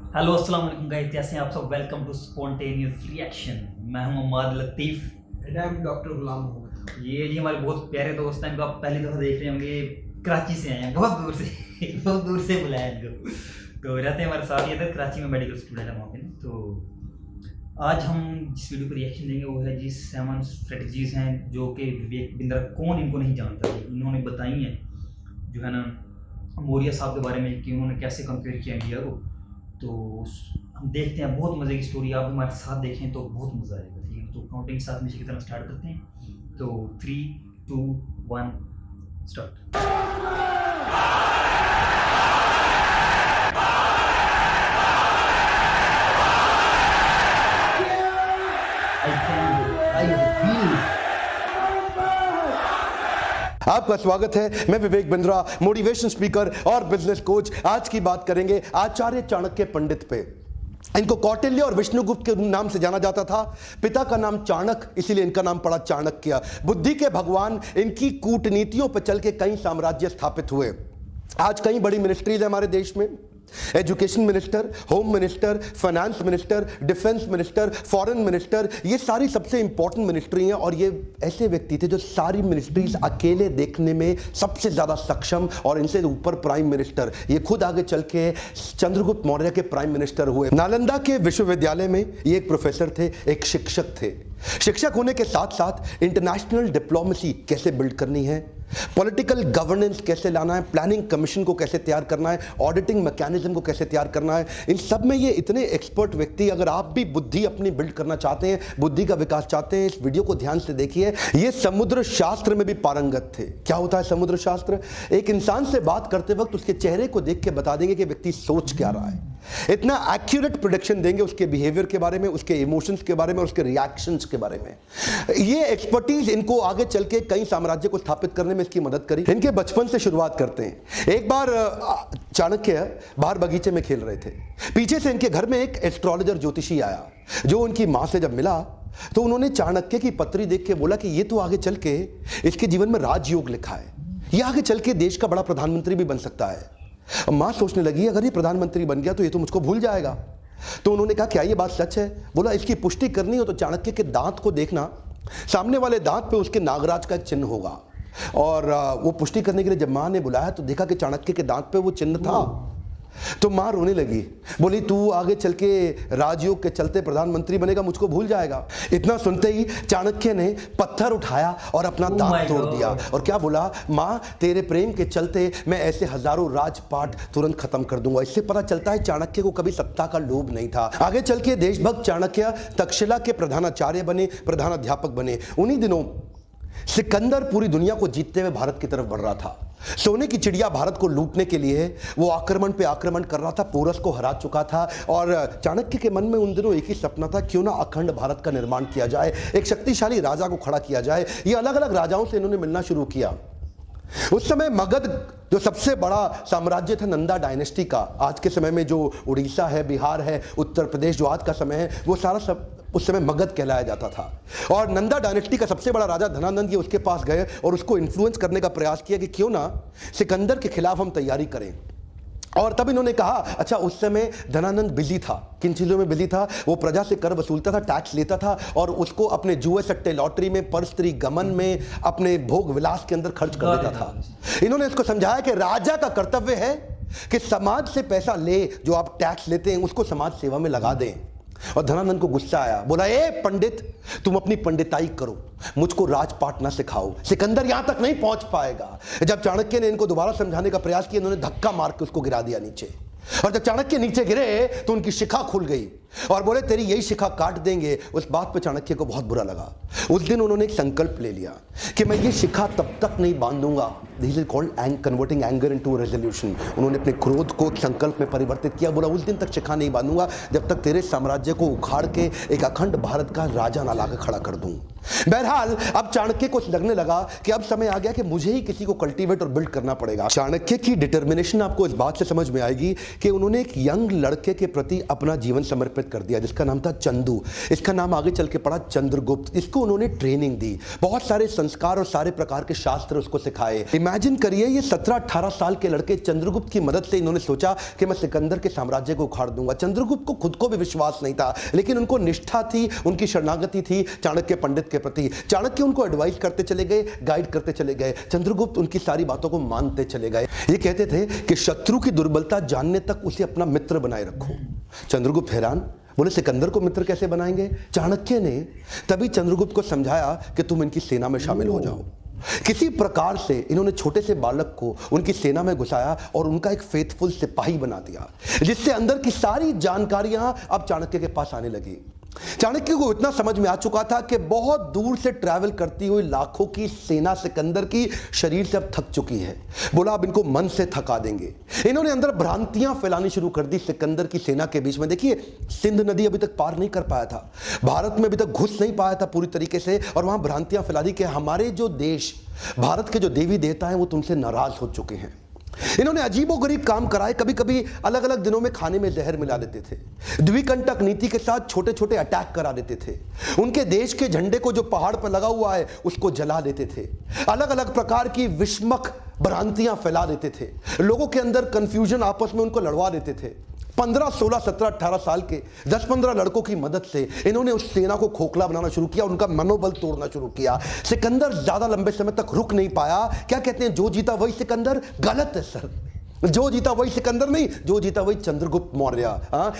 Hello अस्सलाम वालेकुम guys, कैसे हैं आप सब। Welcome to spontaneous reaction. मैं हूं Ammad Latif and I am doctor Ghulam Mohammad. ये जी हमारे बहुत प्यारे दोस्त हैं। इनको आप पहली दफ़ा देख रहे होंगे, कराची से आए हैं, बहुत दूर से बहुत दूर से बुलाया इनको। तो रहते हैं हमारे साथ, ये कराची में मेडिकल स्टूडेंट है वहाँ पे। तो आज हम जिस वीडियो पर रिएक्शन देंगे वो है जी 7 स्ट्रेटजीज़ हैं जो कि विवेक बिंद्रा, कौन इनको नहीं जानता, इन्होंने बताई हैं जो है ना मौर्य साहब के बारे में कि उन्होंने कैसे कंपेयर किया इंडिया को। तो हम देखते हैं, बहुत मज़े की स्टोरी। आप हमारे साथ देखें तो बहुत मज़ा आएगा, ठीक है। तो काउंटिंग साथ नीचे की तरह स्टार्ट करते हैं। तो 3, 2, 1 स्टार्ट। आपका स्वागत है। मैं विवेक बिंद्रा, मोटिवेशन स्पीकर और बिजनेस कोच। आज की बात करेंगे आचार्य चाणक्य पंडित पे। इनको कौटिल्य और विष्णुगुप्त के नाम से जाना जाता था। पिता का नाम चाणक्य, इसीलिए इनका नाम पड़ा चाणक्य। बुद्धि के भगवान, इनकी कूटनीतियों पर चल के कई साम्राज्य स्थापित हुए। आज कई बड़ी मिनिस्ट्रीज है हमारे देश में। Education minister, home minister, finance minister, defence minister, foreign minister, ये सारी सबसे इंपॉर्टेंट मिनिस्ट्री हैं। और ये ऐसे व्यक्ति थे जो सारी मिनिस्ट्रीज अकेले देखने में सबसे ज्यादा सक्षम, और इनसे ऊपर प्राइम मिनिस्टर, ये खुद आगे चल के चंद्रगुप्त मौर्य के प्राइम मिनिस्टर हुए। नालंदा के विश्वविद्यालय में ये एक प्रोफेसर थे, एक शिक्षक थे। शिक्षक होने के साथ साथ इंटरनेशनल डिप्लोमेसी कैसे बिल्ड करनी है, पॉलिटिकल गवर्नेंस कैसे लाना है, प्लानिंग कमीशन को कैसे तैयार करना है, ऑडिटिंग मैकेनिज्म को कैसे तैयार करना है, इन सब में ये इतने एक्सपर्ट व्यक्ति। अगर आप भी बुद्धि अपनी बिल्ड करना चाहते हैं, बुद्धि का विकास चाहते हैं, इस वीडियो को ध्यान से देखिए। ये समुद्र शास्त्र में भी पारंगत थे। क्या होता है समुद्र शास्त्र? एक इंसान से बात करते वक्त उसके चेहरे को देख के बता देंगे कि व्यक्ति सोच क्या रहा है। इतना एक्यूरेट प्रोडिक्शन देंगे उसके बिहेवियर के बारे में, उसके इमोशंस के बारे में, उसके रिएक्शंस के बारे में। ये एक्सपर्टीज इनको आगे चल के कई साम्राज्य को स्थापित करने में इसकी मदद करी। इनके बचपन से शुरुआत करते हैं। एक बार चाणक्य बाहर बगीचे में खेल रहे थे। पीछे से इनके घर में एक एस्ट्रोलॉजर ज्योतिषी आया, जो उनकी मां से जब मिला तो उन्होंने चाणक्य की पत्री देख के बोला कि ये तो आगे चल के इसके जीवन में राजयोग लिखा है, ये आगे चल के देश का बड़ा प्रधानमंत्री भी बन सकता है। मां सोचने लगी अगर ये प्रधानमंत्री बन गया तो ये तो मुझको भूल जाएगा। तो उन्होंने कहा क्या ये बात सच है? बोला इसकी पुष्टि करनी हो तो चाणक्य के दांत को देखना, सामने वाले दांत पे उसके नागराज का चिन्ह होगा। और वो पुष्टि करने के लिए जब मां ने बुलाया तो देखा कि चाणक्य के दांत पे वो चिन्ह था। तो मां रोने लगी, बोली तू आगे चल के राजयोग के चलते प्रधानमंत्री बनेगा, मुझको भूल जाएगा। इतना सुनते ही चाणक्य ने पत्थर उठाया और अपना दांत तोड़ दिया और क्या बोला, मां तेरे प्रेम के चलते मैं ऐसे हजारों राजपाट तुरंत खत्म कर दूंगा। इससे पता चलता है चाणक्य को कभी सत्ता का लोभ नहीं था। आगे चल के देशभक्त चाणक्य तक्षशिला के प्रधानाचार्य बने, प्रधानाध्यापक बने। उन्हीं दिनों सिकंदर पूरी दुनिया को जीतते हुए भारत की तरफ बढ़ रहा था। सोने की चिड़िया भारत को लूटने के लिए वो आक्रमण पे आक्रमण कर रहा था, पोरस को हरा चुका था। और चाणक्य के मन में उन दिनों एक ही सपना था, क्यों ना अखंड भारत का निर्माण किया जाए, एक शक्तिशाली राजा को खड़ा किया जाए। ये अलग अलग राजाओं से इन्होंने मिलना शुरू किया। उस समय मगध जो सबसे बड़ा साम्राज्य था नंदा डायनेस्टी का, आज के समय में जो उड़ीसा है, बिहार है, उत्तर प्रदेश जो आज का समय है, वो सारा सब उस समय मगध कहलाया जाता था। और नंदा डायनेस्टी का सबसे बड़ा राजा धनानंद, ये उसके पास गए और उसको इन्फ्लुएंस करने का प्रयास किया कि क्यों ना सिकंदर के खिलाफ हम तैयारी करें। और तब इन्होंने कहा, अच्छा उस समय धनानंद बिजी था, किन चीज़ों में बिजी था? वो प्रजा से कर वसूलता था, टैक्स लेता था और उसको अपने जुए सट्टे लॉटरी में, पर स्त्री गमन में, अपने भोग विलास के अंदर खर्च कर देता था। इन्होंने इसको समझाया कि राजा का कर्तव्य है कि समाज से पैसा ले, जो आप टैक्स लेते हैं उसको समाज सेवा में लगा दें। और धनानंद को गुस्सा आया, बोला ए पंडित तुम अपनी पंडिताई करो, मुझको राजपाट ना सिखाओ, सिकंदर यहां तक नहीं पहुंच पाएगा। जब चाणक्य ने इनको दोबारा समझाने का प्रयास किया, इन्होंने धक्का मार के उसको गिरा दिया नीचे। और जब चाणक्य नीचे गिरे तो उनकी शिखा खुल गई और बोले तेरी यही शिखा काट देंगे। उस बात पे चाणक्य को बहुत बुरा लगा। उस दिन उन्होंने एक संकल्प ले लिया कि मैं ये शिखा तब तक नहीं बांधूंगा। This is called converting anger into resolution. उन्होंने अपने क्रोध को संकल्प में परिवर्तित किया। बोला उस दिन तक शिखा नहीं बांधूंगा जब तक तेरे साम्राज्य को उखाड़ के एक अखंड भारत का राजा ना लाकर खड़ा कर दूं। बहरहाल अब चाणक्य को लगने लगा कि अब समय आ गया कि मुझे ही किसी को कल्टीवेट और बिल्ड करना पड़ेगा। चाणक्य की डिटर्मिनेशन आपको इस बात से समझ में आएगी कि उन्होंने एक यंग लड़के के प्रति अपना जीवन समर्पित अर्पित कर दिया जिसका नाम था चंदू। इसका नाम आगे चल के पड़ा चंद्रगुप्त। इसको उन्होंने ट्रेनिंग दी, बहुत सारे संस्कार और सारे प्रकार के शास्त्र उसको सिखाए। इमेजिन करिए ये 17-18 साल के लड़के चंद्रगुप्त की मदद से इन्होंने सोचा कि मैं सिकंदर के साम्राज्य को उखाड़ दूंगा। चंद्रगुप्त को खुद को भी विश्वास नहीं था, लेकिन उनको निष्ठा थी, उनकी शरणागति थी चाणक्य पंडित के प्रति। चाणक्य उनको एडवाइस करते चले गए, गाइड करते चले गए। चंद्रगुप्त उनकी सारी बातों को मानते चले गए। ये कहते थे कि शत्रु की दुर्बलता जानने तक उसे अपना मित्र बनाए रखो। चंद्रगुप्त हैरान, बोले सिकंदर को मित्र कैसे बनाएंगे? चाणक्य ने तभी चंद्रगुप्त को समझाया कि तुम इनकी सेना में शामिल हो जाओ। किसी प्रकार से इन्होंने छोटे से बालक को उनकी सेना में घुसाया और उनका एक फेथफुल सिपाही बना दिया, जिससे अंदर की सारी जानकारियां अब चाणक्य के पास आने लगी। चाणक्य को इतना समझ में आ चुका था कि बहुत दूर से ट्रैवल करती हुई लाखों की सेना सिकंदर की शरीर से अब थक चुकी है। बोला अब इनको मन से थका देंगे। इन्होंने अंदर भ्रांतियां फैलानी शुरू कर दी सिकंदर की सेना के बीच में। देखिए, सिंध नदी अभी तक पार नहीं कर पाया था, भारत में अभी तक घुस नहीं पाया था पूरी तरीके से, और वहां भ्रांतियां फैला दी कि हमारे जो देश, भारत के जो देवी देवता हैं वो तुमसे नाराज हो चुके हैं। इन्होंने अजीबोगरीब काम कराए। कभी कभी अलग अलग दिनों में खाने में जहर मिला देते थे, द्विकंटक नीति के साथ छोटे छोटे अटैक करा देते थे, उनके देश के झंडे को जो पहाड़ पर लगा हुआ है उसको जला देते थे, अलग अलग प्रकार की विस्मक भ्रांतियां फैला देते थे, लोगों के अंदर कंफ्यूजन आपस में उनको लड़वा देते थे। 15, 16, 17, 18 साल के 10-15 लड़कों की मदद से इन्होंने उस सेना को खोखला बनाना शुरू किया, उनका मनोबल तोड़ना शुरू किया। सिकंदर ज्यादा लंबे समय तक रुक नहीं पाया। क्या कहते हैं, जो जीता वही सिकंदर? गलत है सर, जो जीता वही सिकंदर नहीं, जो जीता वही चंद्रगुप्त मौर्य।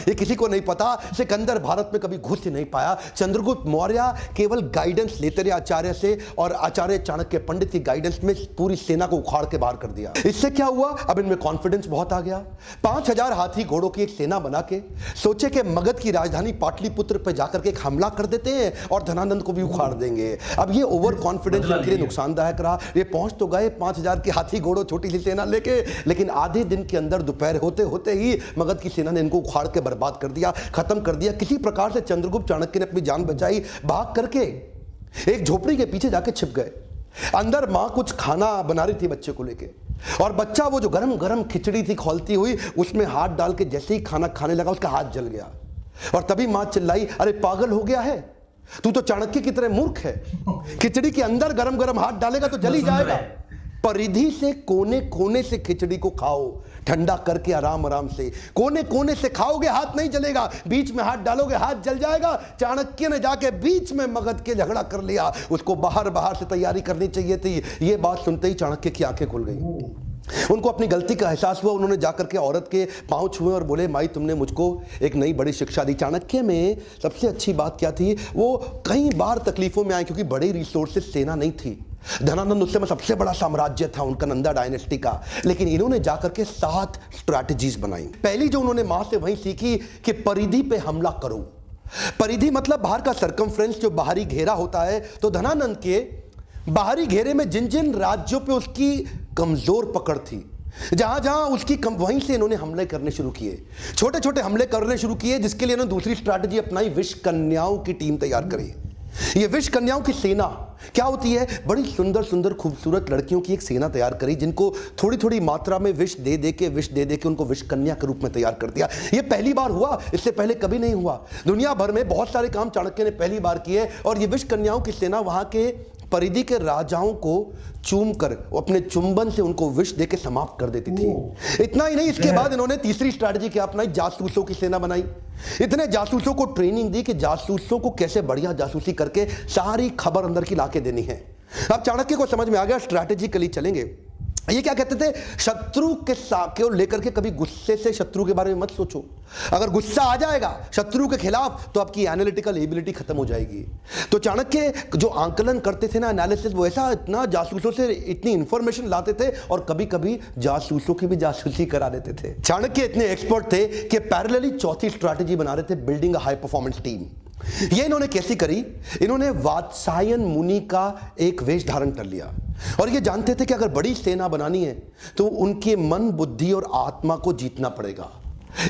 ये किसी को नहीं पता, सिकंदर भारत में कभी घुस ही नहीं पाया। चंद्रगुप्त मौर्य केवल गाइडेंस लेते रहे आचार्य से, और आचार्य चाणक्य पंडित की गाइडेंस में पूरी सेना को उखाड़ के बाहर कर दिया। इससे क्या हुआ, अब इनमें कॉन्फिडेंस बहुत आ गया। 5000 हाथी घोड़ों की एक सेना बना के सोचे कि मगध की राजधानी पाटलिपुत्र पर जाकर के एक हमला कर देते हैं और धनानंद को भी उखाड़ देंगे। अब ये ओवर कॉन्फिडेंस इनके लिए नुकसानदायक रहा। ये पहुंच तो गए 5000 की हाथी घोड़ों छोटी सी सेना लेके, लेकिन आधे दिन के अंदर दोपहर होते होते ही मगध की सेना ने इनको उखाड़ के बर्बाद कर दिया, खत्म कर दिया। किसी प्रकार से चंद्रगुप्त चाणक्य ने अपनी जान बचाई, भाग करके एक झोपड़ी के पीछे जाके छिप गए। अंदर मां कुछ खाना बना रही थी बच्चे को लेके, और बच्चा वो जो गरम गरम खिचड़ी थी खौलती हुई, उसमें हाथ डाल के जैसे ही खाना खाने लगा उसका हाथ जल गया। और तभी मां चिल्लाई, अरे पागल हो गया है तू, तो चाणक्य की तरह मूर्ख है, खिचड़ी के अंदर गरम गरम हाथ डालेगा तो जल ही जाएगा। परिधि से कोने कोने से खिचड़ी को खाओ, ठंडा करके आराम आराम से, कोने कोने से खाओगे हाथ नहीं जलेगा, बीच में हाथ डालोगे हाथ जल जाएगा। चाणक्य ने जाके बीच में मगध के झगड़ा कर लिया, उसको बाहर बाहर से तैयारी करनी चाहिए थी। ये बात सुनते ही चाणक्य की आंखें खुल गई, उनको अपनी गलती का एहसास हुआ। उन्होंने जाकर के औरत के पांव छुए और बोले, माई तुमने मुझको एक नई बड़ी शिक्षा दी। चाणक्य में सबसे अच्छी बात क्या थी, वो कई बार तकलीफों में आए क्योंकि बड़ी रिसोर्सेज सेना नहीं थी। धनानंद उस समय सबसे बड़ा साम्राज्य था उनका, नंदा डायनेस्टी का, लेकिन इन्होंने जाकर के 7 स्ट्रैटेजीज बनाई। पहली जो उन्होंने मां से वही सीखी कि परिधि पे हमला करो। परिधि मतलब बाहर का सर्कमफ्रेंस, जो बाहरी घेरा होता है। तो धनानंद के बाहरी घेरे में जिन जिन राज्यों पे उसकी कमजोर पकड़ थी, जहां जहां उसकी वहीं से इन्होंने हमले करने शुरू किए, छोटे छोटे हमले करने शुरू किए, जिसके लिए इन्होंने दूसरी स्ट्रैटेजी अपनाई, विष कन्याओं की टीम तैयार करी। ये विष कन्याओं की सेना क्या होती है, बड़ी सुंदर सुंदर खूबसूरत लड़कियों की एक सेना तैयार करी, जिनको थोड़ी थोड़ी मात्रा में विष दे दे के उनको विष कन्या के रूप में तैयार कर दिया। ये पहली बार हुआ, इससे पहले कभी नहीं हुआ। दुनिया भर में बहुत सारे काम चाणक्य ने पहली बार किए, और ये विष कन्याओं की सेना वहां के परिधि के राजाओं को चूम कर अपने चुंबन से उनको विष देके समाप्त कर देती थी। इतना ही नहीं, इसके बाद इन्होंने तीसरी स्ट्रैटेजी क्या अपनाई, जासूसों की सेना बनाई। इतने जासूसों को ट्रेनिंग दी कि जासूसों को कैसे बढ़िया जासूसी करके सारी खबर अंदर की लाके देनी है। अब चाणक्य को समझ में आ गया, स्ट्रैटेजिकली चलेंगे। ये क्या कहते थे, शत्रु के साथ लेकर के कभी गुस्से से शत्रु के बारे में मत सोचो। अगर गुस्सा आ जाएगा शत्रु के खिलाफ तो आपकी एनालिटिकल एबिलिटी खत्म हो जाएगी। तो चाणक्य जो आंकलन करते थे ना, एनालिसिस, वो ऐसा इतना जासूसों से इतनी इंफॉर्मेशन लाते थे, और कभी कभी जासूसों की भी जासूसी करा देते थे। चाणक्य इतने एक्सपर्ट थे कि पैरेलली चौथी स्ट्रैटेजी बना रहे थे, building a high performance team. ये इन्होंने कैसी करी, इन्होंने वात्सायन मुनि का एक वेश धारण कर लिया, और ये जानते थे कि अगर बड़ी सेना बनानी है तो उनके मन, बुद्धि और आत्मा को जीतना पड़ेगा।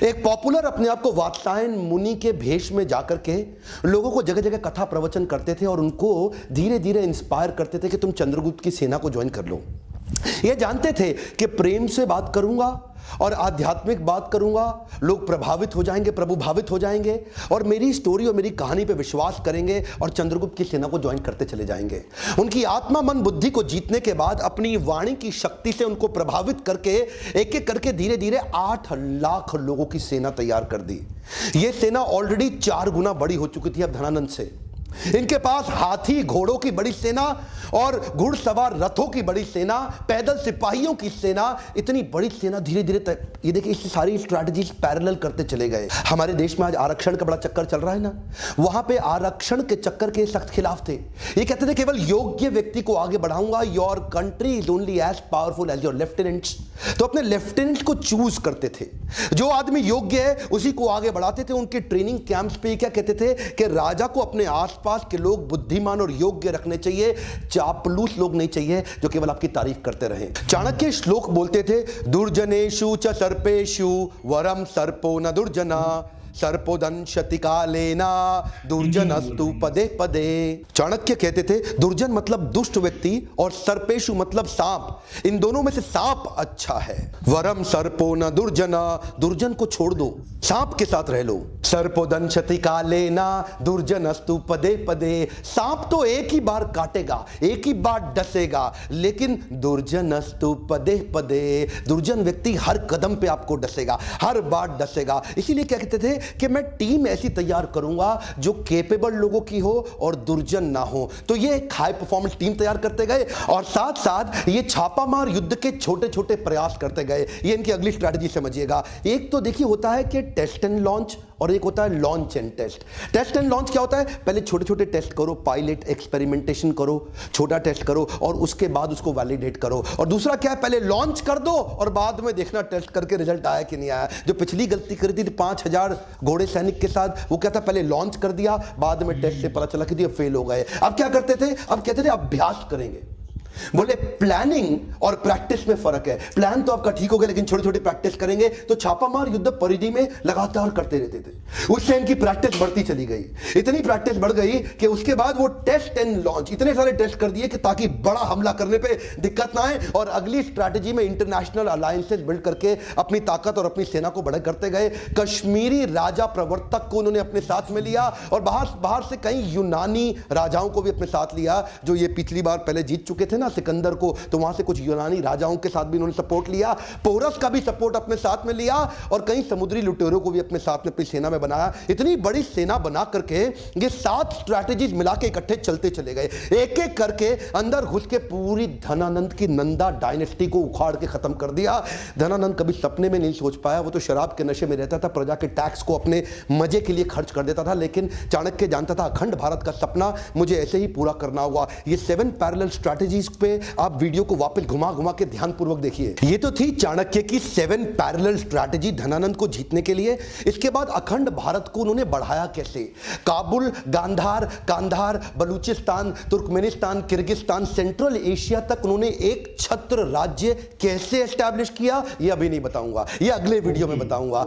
एक पॉपुलर अपने आप को वात्सायन मुनि के भेष में जाकर के लोगों को जगह जगह कथा प्रवचन करते थे, और उनको धीरे धीरे इंस्पायर करते थे कि तुम चंद्रगुप्त की सेना को ज्वाइन कर लो। ये जानते थे कि प्रेम से बात करूंगा और आध्यात्मिक बात करूंगा, लोग प्रभावित हो जाएंगे, प्रभु भावित हो जाएंगे और मेरी स्टोरी और मेरी कहानी पे विश्वास करेंगे और चंद्रगुप्त की सेना को ज्वाइन करते चले जाएंगे। उनकी आत्मा मन बुद्धि को जीतने के बाद अपनी वाणी की शक्ति से उनको प्रभावित करके एक एक करके धीरे धीरे 8 लाख लोगों की सेना तैयार कर दी। यह सेना ऑलरेडी 4 गुना बड़ी हो चुकी थी अब धनानंद से। इनके पास हाथी घोड़ों की बड़ी सेना और घुड़सवार रथों की बड़ी सेना, पैदल सिपाहियों की सेना, इतनी बड़ी सेना धीरे धीरे ये देखिए इससे सारी स्ट्रैटेजीज पैरेलल करते चले गए। हमारे देश में आज आरक्षण का बड़ा चक्कर चल रहा है ना, वहां पे आरक्षण के चक्कर के सख्त खिलाफ थे। ये कहते थे केवल योग्य व्यक्ति को आगे बढ़ाऊंगा, your country is only as powerful as your lieutenants. तो अपने लेफ्टिनेंट को चूज करते थे, जो आदमी योग्य है उसी को आगे बढ़ाते थे। उनके ट्रेनिंग कैंप्स पे क्या कहते थे कि राजा को अपने आसपास के लोग बुद्धिमान और योग्य रखने चाहिए, चापलूस लोग नहीं चाहिए जो केवल आपकी तारीफ करते रहे। चाणक्य श्लोक बोलते थे, दुर्जनेषु च सर्पेषु वरम सर्पो न दुर्जना, सर्पोदंशति कालेना दुर्जनस्तु पदे पदे। चाणक्य कहते थे दुर्जन मतलब दुष्ट व्यक्ति और सर्पेशु मतलब सांप, इन दोनों में से सांप अच्छा है। वरम सर्पो न दुर्जना, दुर्जन को छोड़ दो, सांप के साथ रह लो। सर्पोदंशति कालेना दुर्जनस्तु पदे पदे, सांप तो एक ही बार काटेगा, एक ही बार डसेगा, लेकिन दुर्जनस्तु पदे पदे, दुर्जन व्यक्ति हर कदम पे आपको डसेगा, हर बार डसेगा। इसीलिए क्या कहते थे कि मैं टीम ऐसी तैयार करूंगा जो केपेबल लोगों की हो और दुर्जन ना हो। तो ये एक हाई परफॉर्मेंस टीम तैयार करते गए और साथ साथ ये छापामार युद्ध के छोटे छोटे प्रयास करते गए। ये इनकी अगली स्ट्रैटेजी समझिएगा। एक तो देखिए होता है कि टेस्ट एंड लॉन्च और एक होता है launch and test. Test and launch क्या होता है? पहले छोटे छोटे टेस्ट करो, पायलट एक्सपेरिमेंटेशन करो, छोटा टेस्ट करो और उसके बाद उसको वैलिडेट करो। और दूसरा क्या है, पहले लॉन्च कर दो और बाद में देखना टेस्ट करके रिजल्ट आया कि नहीं आया। जो पिछली गलती करी थी 5000 घोड़े सैनिक के साथ, वो क्या था, पहले लॉन्च कर दिया, बाद में टेस्ट से पता चला कि ये फेल हो गए। अब क्या करते थे, अब कहते थे अभ्यास करेंगे। बोले प्लानिंग और प्रैक्टिस में फर्क है। प्लान तो आपका ठीक हो गया लेकिन छोटी छोटी प्रैक्टिस करेंगे। तो छापामार युद्ध परिधि में लगातार करते रहते थे। उससे इनकी प्रैक्टिस बढ़ती चली गई, इतनी प्रैक्टिस बढ़ गई कि उसके बाद वो टेस्ट एंड लॉन्च इतने सारे टेस्ट कर दिए कि ताकि बड़ा हमला करने पे दिक्कत ना आए। और अगली स्ट्रैटेजी में इंटरनेशनल अलायंसेस बिल्ड करके अपनी ताकत और अपनी सेना को बढ़ा करते गए। कश्मीरी राजा प्रवर्तक को उन्होंने अपने साथ में लिया और बाहर से कई यूनानी राजाओं को भी अपने साथ लिया, जो ये पिछली बार पहले जीत चुके थे ना सिकंदर को। तो वहां से कुछ यूनानी राजाओं के साथ भी उन्होंने सपोर्ट लिया, पोरस का भी सपोर्ट अपने साथ में लिया और कई समुद्री लुटेरों को भी अपने साथ में अपनी सेना में बनाया। इतनी बड़ी सेना बना करके ये 7 स्ट्रैटेजीज मिला के इकट्ठे चलते चले गए। एक एक करके अंदर घुस के पूरी धनानंद की नंदा डायनेस्टी को उखाड़ के खत्म कर दिया। धनानंद कभी सपने में नहीं सोच पाया, वो तो शराब के नशे में रहता था, प्रजा के टैक्स को अपने मजे के लिए खर्च कर देता था। लेकिन चाणक्य जानता था अखंड भारत का सपना मुझे ऐसे ही पूरा करना होगा। ये 7 पैरेलल स्ट्रैटेजीज पे आप वीडियो को वापस घुमा घुमा के ध्यानपूर्वक देखिए। ये तो थी चाणक्य की 7 पैरेलल स्ट्रैटेजी धनानंद को जीतने के लिए। इसके बाद अखंड भारत को उन्होंने बढ़ाया कैसे? Kabul, Gandhar, Kandahar, Balochistan, Turkmenistan, Kyrgyzstan, Central Asia तक उन्होंने एक छत्र राज्य कैसे एस्टैब्लिश किया, ये अभी नहीं बताऊंगा, ये अगले वीडियो में बताऊंगा।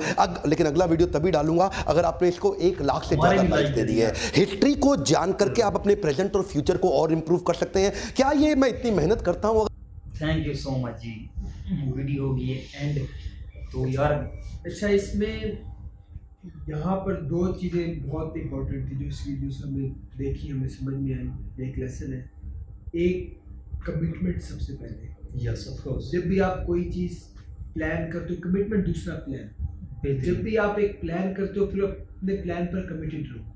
लेकिन अगला वीडियो तभी डालूंगा अगर आपने इसको 1 लाख से ज्यादा लाइक दे दी है। हिस्ट्री को जान करके आप अपने प्रेजेंट और फ्यूचर को और इंप्रूव कर सकते हैं। क्या ये मैं इतनी मेहनत करता हूँ? थैंक यू सो मच जी। वीडियो होगी एंड तो यार अच्छा, इसमें यहाँ पर 2 चीज़ें बहुत इंपॉर्टेंट थी जो इस वीडियो से हमने देखी, हमें समझ में आई। एक लेसन है, एक कमिटमेंट सबसे पहले। Yes of course. जब भी आप कोई चीज़ प्लान करते हो, कमिटमेंट दूसरा प्लान। जब भी आप एक प्लान करते हो फिर अपने प्लान पर कमिटेड रहो।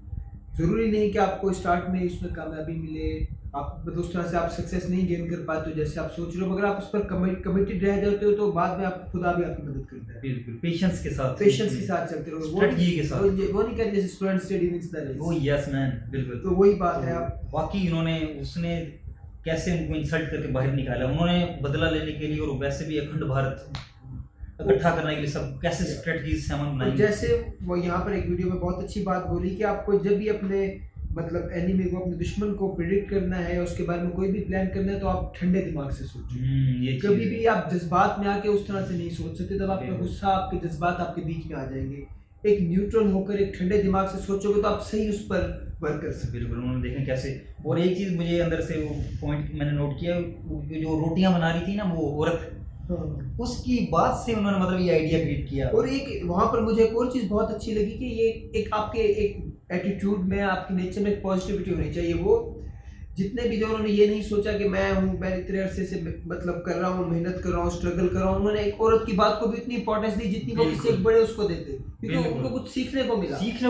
ज़रूरी नहीं कि आपको स्टार्ट में उसमें कामयाबी मिले, आप मतलब उस तरह से आप सक्सेस नहीं गेन कर पाते हो जैसे आप सोच रहे हो, मगर आप उस पर कमिटेड रह जाते हो तो बाद में आप खुदा भी आपकी मदद करता है। बिल्कुल पेशेंस के साथ चलते रहो, स्ट्रेटजी के साथ। वो नहीं कहते जैसे student study wins the race. वो यस मैन, बिल्कुल। तो वही बात है। आप बाकी उसने कैसे उनको इंसल्ट करके बाहर निकाला, उन्होंने बदला लेने के लिए और वैसे भी अखंड भारत इकट्ठा करने के लिए सब कैसे स्ट्रेटजीज बनाई। जैसे वो यहाँ पर एक वीडियो में बहुत अच्छी बात बोली कि आपको जब भी अपने मतलब एनिमी को, अपने दुश्मन को प्रेडिक्ट करना है, उसके बारे में कोई भी प्लान करना है तो आप ठंडे दिमाग से सोचो। कभी भी आप जज्बात में आके उस तरह से नहीं सोच सकते, तब आपका गुस्सा, आपके जज्बात आपके बीच में आ जाएंगे। एक न्यूट्रल होकर एक ठंडे दिमाग से सोचोगे तो आप सही उस पर वर्क कर सकते बिल्कुल उन्होंने देखें कैसे। और एक चीज़ मुझे अंदर से वो पॉइंट मैंने नोट किया, वो जो रोटियां बना रही थी ना वो औरत, हो। उसकी बात से उन्होंने मतलब ये आइडिया क्रिएट किया। और एक वहाँ पर मुझे एक और चीज़ बहुत अच्छी लगी कि ये एक आपके एक एटीट्यूड में, आपके नेचर में एक पॉजिटिविटी होनी चाहिए। वो जितने भी जो उन्होंने ये नहीं सोचा कि मैं इतने अरसे से मतलब कर रहा हूँ, मेहनत कर रहा हूँ, स्ट्रगल कर रहा हूँ, उन्होंने एक औरत की बात को भी इतनी इंपॉर्टेंस दी जितनी वो किसी एक बड़े उसको देते, क्योंकि उनको कुछ सीखने को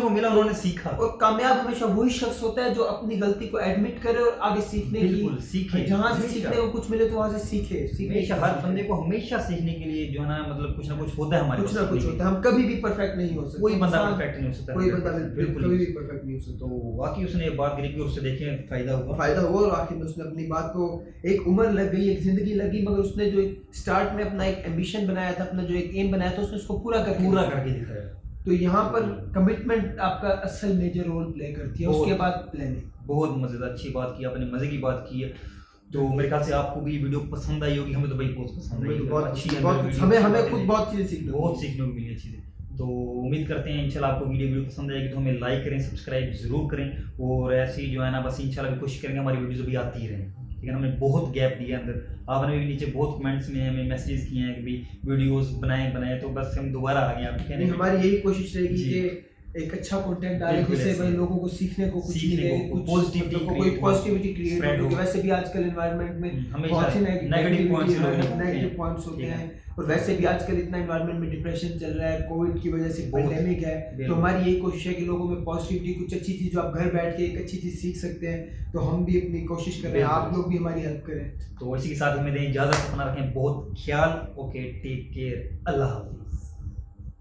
मिला। उन्होंने सीखा। और कामयाब हमेशा वही शख्स होता है जो अपनी गलती को एडमिट करे और आगे सीखने बिल्कुल, सीखे। की, जहाँ से हमेशा। सीखने को कुछ मिले तो वहाँ से सीखे। हमेशा हर बंदे को हमेशा सीखने के लिए जो है ना मतलब कुछ ना कुछ होता है हमारे कुछ पास ना कुछ सीखने के होता है। हम कभी भी परफेक्ट नहीं हो सकते, कोई बंदा परफेक्ट नहीं हो सकता, कोई बंदा बिल्कुल कभी भी परफेक्ट नहीं हो सकता। तो वाकई उसने ये बात करी कि उससे देखें फायदा हुआ और आखिर में उसने अपनी बात को, एक उम्र लग गई, एक जिंदगी लगी, मगर उसने जो स्टार्ट में अपना एक एम्बिशन बनाया था, अपना जो एक एम बनाया था, उसने उसको पूरा करके दिखाया। तो यहाँ पर कमिटमेंट आपका असल मेजर रोल प्ले करती है, उसके बाद प्लानिंग। बहुत मजेदार, अच्छी बात की आपने, मजे की बात की है। तो मेरे ख्याल से आपको भी वीडियो पसंद आई होगी, हमें तो भाई बहुत पसंद आई, बहुत अच्छी हमें खुद बहुत चीजें सीखने को मिली है चीज़ें। तो उम्मीद करते हैं इंशाल्लाह आपको वीडियो पसंद आएगी, तो हमें लाइक करें, सब्सक्राइब जरूर करें, और ऐसे ही जो है ना बस इंशाल्लाह भी कोशिश करेंगे हमारी वीडियोज़ भी आती रहें, ठीक है ना। हमने बहुत गैप दिया अंदर, आपने भी नीचे बहुत कमेंट्स में हमें मैसेजेस किए हैं कि भाई वीडियोस बनाए, तो बस हम दोबारा आ गए आप कहने। हमारी यही कोशिश रहेगी कि एक अच्छा कंटेंट डालें जिससे भाई लोगों को सीखने को कुछ मिले, कुछ पॉजिटिविटी क्रिएट हो। वैसे भी आजकल एनवायरनमेंट में बहुत सी नेगेटिव पॉइंट्स होते हैं, और वैसे भी आजकल इतना एनवायरनमेंट में डिप्रेशन चल रहा है, कोविड की वजह से पेंडेमिक है। तो हमारी यही कोशिश है कि लोगों में पॉजिटिविटी, कुछ अच्छी चीज़ जो आप घर बैठ के एक अच्छी चीज़ सीख सकते हैं, तो हम भी अपनी कोशिश कर रहे हैं, आप लोग भी हमारी हेल्प करें। तो इसी के साथ हमें दें इजाज़त, अपना रखें बहुत ख्याल। ओके, टेक केयर, अल्लाह हाफ़िज़।